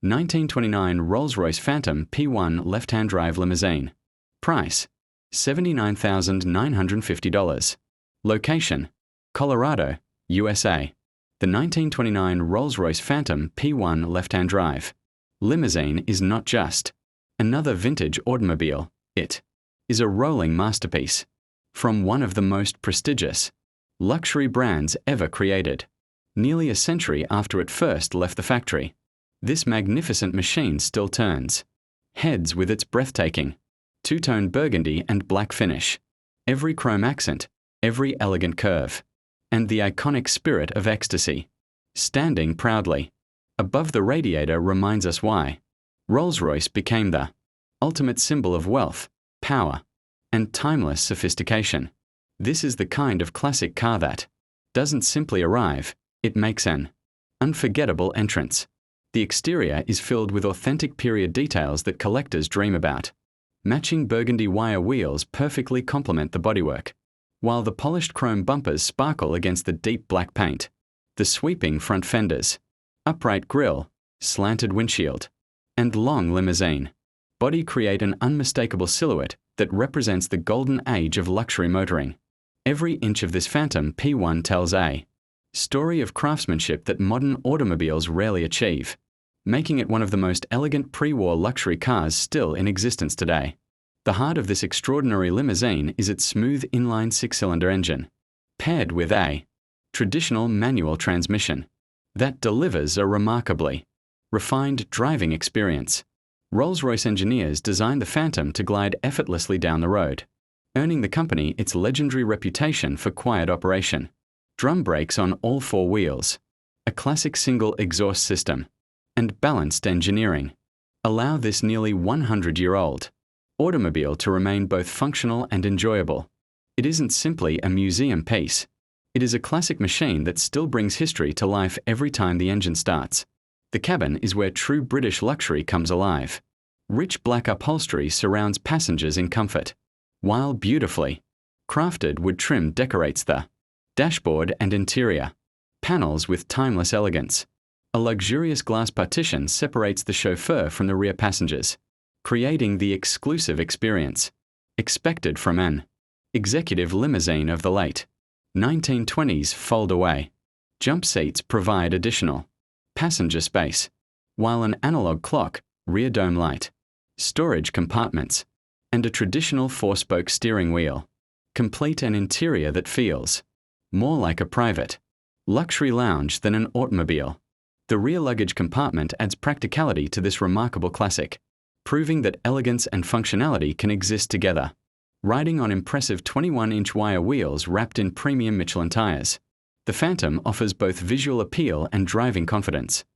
1929 Rolls-Royce Phantom P1 left-hand drive limousine. Price: $79,950. Location: Colorado, USA. The 1929 Rolls-Royce Phantom P1 left-hand drive limousine is not just another vintage automobile, it is a rolling masterpiece from one of the most prestigious luxury brands ever created. Nearly a century after it first left the factory, this magnificent machine still turns heads with its breathtaking two-tone burgundy and black finish, every chrome accent, every elegant curve, and the iconic spirit of ecstasy standing proudly above the radiator reminds us why Rolls-Royce became the ultimate symbol of wealth, power, and timeless sophistication. This is the kind of classic car that doesn't simply arrive, it makes an unforgettable entrance. The exterior is filled with authentic period details that collectors dream about. Matching burgundy wire wheels perfectly complement the bodywork, while the polished chrome bumpers sparkle against the deep black paint. The sweeping front fenders, upright grille, slanted windshield, and long limousine body create an unmistakable silhouette that represents the golden age of luxury motoring. Every inch of this Phantom P1 tells a story of craftsmanship that modern automobiles rarely achieve, making it one of the most elegant pre-war luxury cars still in existence today. The heart of this extraordinary limousine is its smooth inline six-cylinder engine, paired with a traditional manual transmission that delivers a remarkably refined driving experience. Rolls-Royce engineers designed the Phantom to glide effortlessly down the road, earning the company its legendary reputation for quiet operation. Drum brakes on all four wheels, a classic single exhaust system, and balanced engineering allow this nearly 100-year-old automobile to remain both functional and enjoyable. It isn't simply a museum piece. It is a classic machine that still brings history to life every time the engine starts. The cabin is where true British luxury comes alive. Rich black upholstery surrounds passengers in comfort, while beautifully crafted wood trim decorates the dashboard and interior panels with timeless elegance. A luxurious glass partition separates the chauffeur from the rear passengers, creating the exclusive experience expected from an executive limousine of the late 1920s. Fold-away jump seats provide additional passenger space, while an analog clock, rear dome light, storage compartments, and a traditional four-spoke steering wheel complete an interior that feels more like a private luxury lounge than an automobile. The rear luggage compartment adds practicality to this remarkable classic, proving that elegance and functionality can exist together. Riding on impressive 21-inch wire wheels wrapped in premium Michelin tires, the Phantom offers both visual appeal and driving confidence.